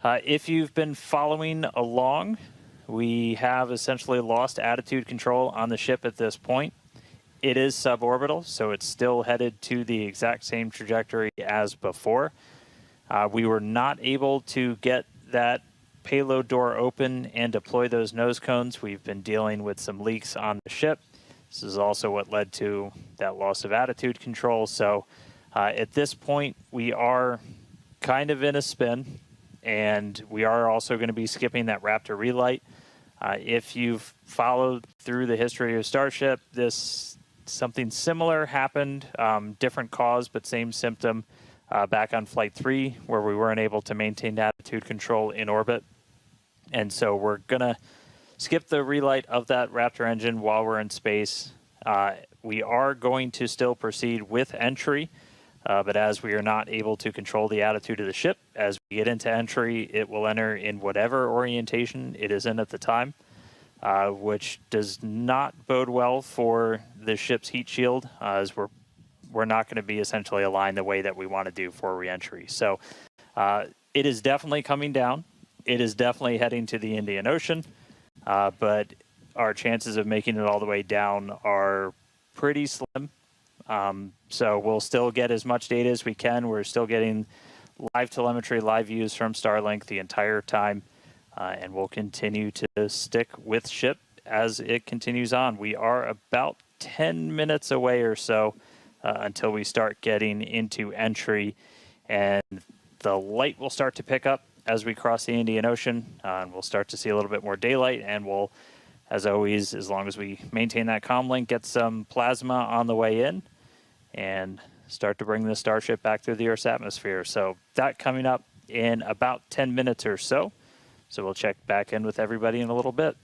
Speaker 2: If you've been following along, we have essentially lost attitude control on the ship at this point. It is suborbital, so it's still headed to the exact same trajectory as before. We were not able to get that payload door open and deploy those nose cones. We've been dealing with some leaks on the ship. This is also what led to that loss of attitude control. So at this point, we are kind of in a spin, and we are also going to be skipping that Raptor relight. If you've followed through the history of Starship, something similar happened, different cause, but same symptom back on Flight 3, where we weren't able to maintain attitude control in orbit. And so we're going to skip the relight of that Raptor engine while we're in space. We are going to still proceed with entry, but as we are not able to control the attitude of the ship, as we get into entry, it will enter in whatever orientation it is in at the time, which does not bode well for the ship's heat shield, as we're not going to be essentially aligned the way that we want to do for reentry. So it is definitely coming down. It is definitely heading to the Indian Ocean, but our chances of making it all the way down are pretty slim. So we'll still get as much data as we can. We're still getting live telemetry, live views from Starlink the entire time, and we'll continue to stick with ship as it continues on. We are about 10 minutes away or so until we start getting into entry, and the light will start to pick up as we cross the Indian Ocean, and we'll start to see a little bit more daylight, and we'll, as always, as long as we maintain that comm link, get some plasma on the way in and start to bring the Starship back through the Earth's atmosphere. So that coming up in about 10 minutes or so. So we'll check back in with everybody in a little bit.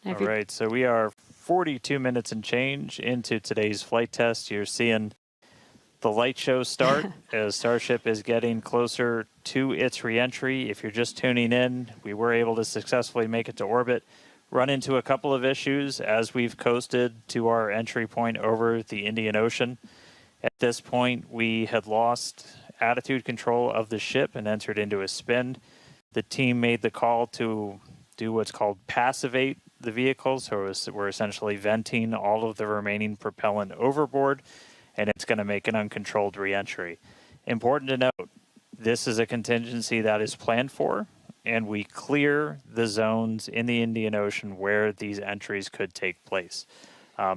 Speaker 1: And if
Speaker 2: All
Speaker 1: you-
Speaker 2: right, so we are 42 minutes and change into today's flight test. You're seeing the light show start as Starship is getting closer to its reentry. If you're just tuning in, we were able to successfully make it to orbit, run into a couple of issues as we've coasted to our entry point over the Indian Ocean. At this point, we had lost attitude control of the ship and entered into a spin. The team made the call to do what's called passivate the vehicle, so we're essentially venting all of the remaining propellant overboard, and it's going to make an uncontrolled reentry. Important to note, this is a contingency that is planned for, and we clear the zones in the Indian Ocean where these entries could take place.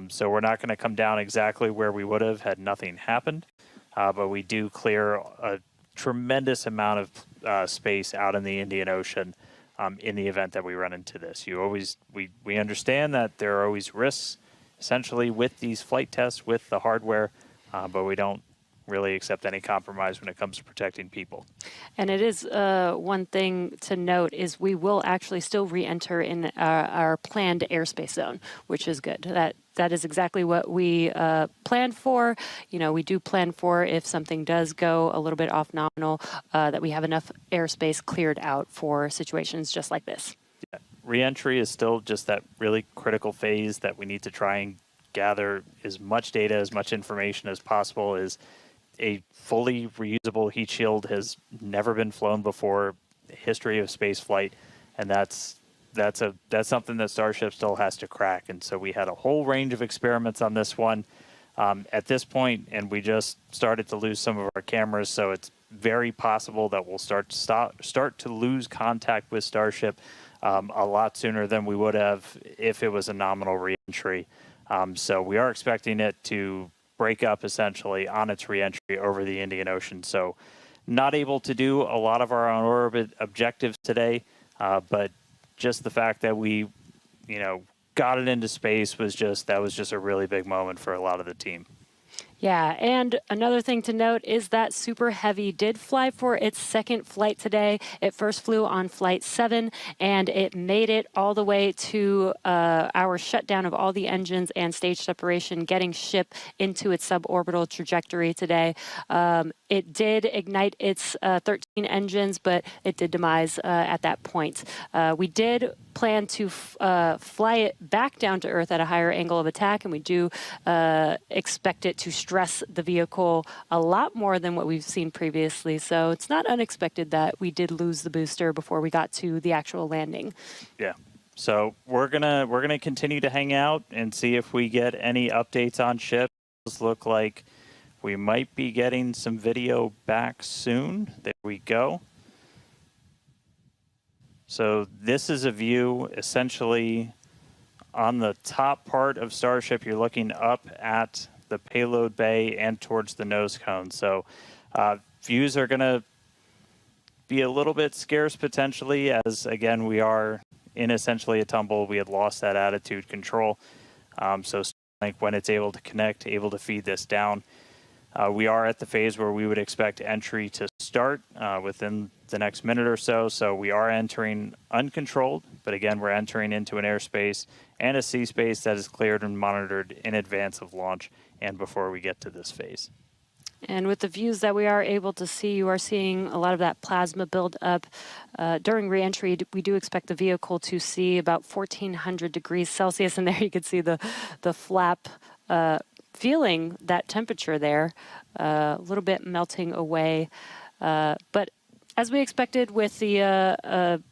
Speaker 2: So we're not going to come down exactly where we would have had nothing happened, but we do clear a tremendous amount of space out in the Indian Ocean in the event that we run into this. We understand that there are always risks, essentially, with these flight tests, with the hardware, but we don't really accept any compromise when it comes to protecting people.
Speaker 1: And it is one thing to note is we will actually still re-enter in our planned airspace zone, which is good. That is exactly what we planned for. You know, we do plan for if something does go a little bit off nominal, that we have enough airspace cleared out for situations just like this.
Speaker 2: Yeah. Reentry is still just that really critical phase that we need to try and gather as much data, as much information as possible. Is a fully reusable heat shield has never been flown before in the history of space flight, and that's something that Starship still has to crack. And so we had a whole range of experiments on this one at this point, and we just started to lose some of our cameras, so it's very possible that we'll start to lose contact with Starship a lot sooner than we would have if it was a nominal reentry. So we are expecting it to break up essentially on its reentry over the Indian Ocean. So not able to do a lot of our on-orbit objectives today, but just the fact that we, got it into space was just a really big moment for a lot of the team.
Speaker 1: Yeah, and another thing to note is that Super Heavy did fly for its second flight today. It first flew on Flight 7, and it made it all the way to our shutdown of all the engines and stage separation, getting ship into its suborbital trajectory today. It did ignite its 13 engines, but it did demise at that point. We did plan to fly it back down to Earth at a higher angle of attack, and we do expect it to stress the vehicle a lot more than what we've seen previously. So it's not unexpected that we did lose the booster before we got to the actual landing.
Speaker 2: Yeah. So we're gonna continue to hang out and see if we get any updates on ship. Those look like we might be getting some video back soon. There we go. So this is a view essentially on the top part of Starship. You're looking up at the payload bay and towards the nose cone. So views are going to be a little bit scarce potentially, as again we are in essentially a tumble. We had lost that attitude control. So Starlink, when it's able to connect, able to feed this down. We are at the phase where we would expect entry to start within the next minute or so. So we are entering uncontrolled, but again, we're entering into an airspace and a sea space that is cleared and monitored in advance of launch and before we get to this phase.
Speaker 1: And with the views that we are able to see, you are seeing a lot of that plasma build up. During reentry, we do expect the vehicle to see about 1400 degrees Celsius, and there you can see the flap feeling that temperature there, a little bit melting away. But as we expected with the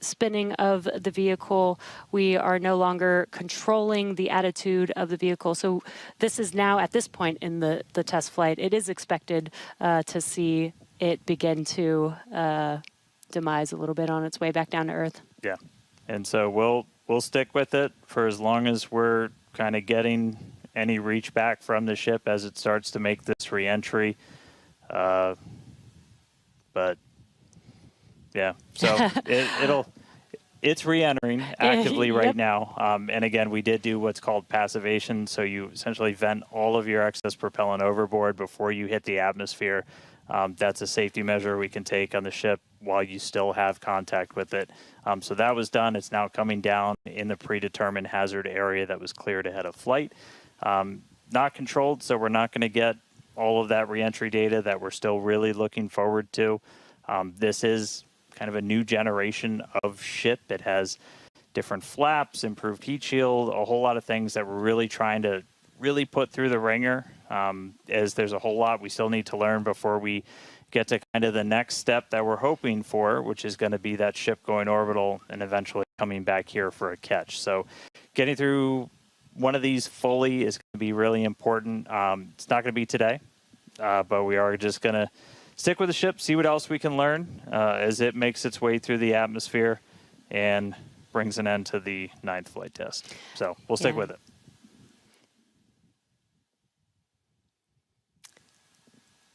Speaker 1: spinning of the vehicle, we are no longer controlling the attitude of the vehicle. So this is now, at this point in the test flight, it is expected to see it begin to demise a little bit on its way back down to Earth.
Speaker 2: Yeah, and so we'll stick with it for as long as we're kind of getting any reach back from the ship as it starts to make this reentry. But yeah, so it's re-entering actively right now. And again, we did do what's called passivation. So you essentially vent all of your excess propellant overboard before you hit the atmosphere. That's a safety measure we can take on the ship while you still have contact with it. So that was done. It's now coming down in the predetermined hazard area that was cleared ahead of flight. Not controlled, so we're not going to get all of that reentry data that we're still really looking forward to. This is kind of a new generation of ship. It has different flaps, improved heat shield, a whole lot of things that we're really trying to really put through the ringer, as there's a whole lot we still need to learn before we get to kind of the next step that we're hoping for, which is going to be that ship going orbital and eventually coming back here for a catch. So getting through one of these fully is going to be really important. It's not going to be today, but we are just going to stick with the ship, see what else we can learn as it makes its way through the atmosphere and brings an end to the 9th flight test. So we'll stick with it.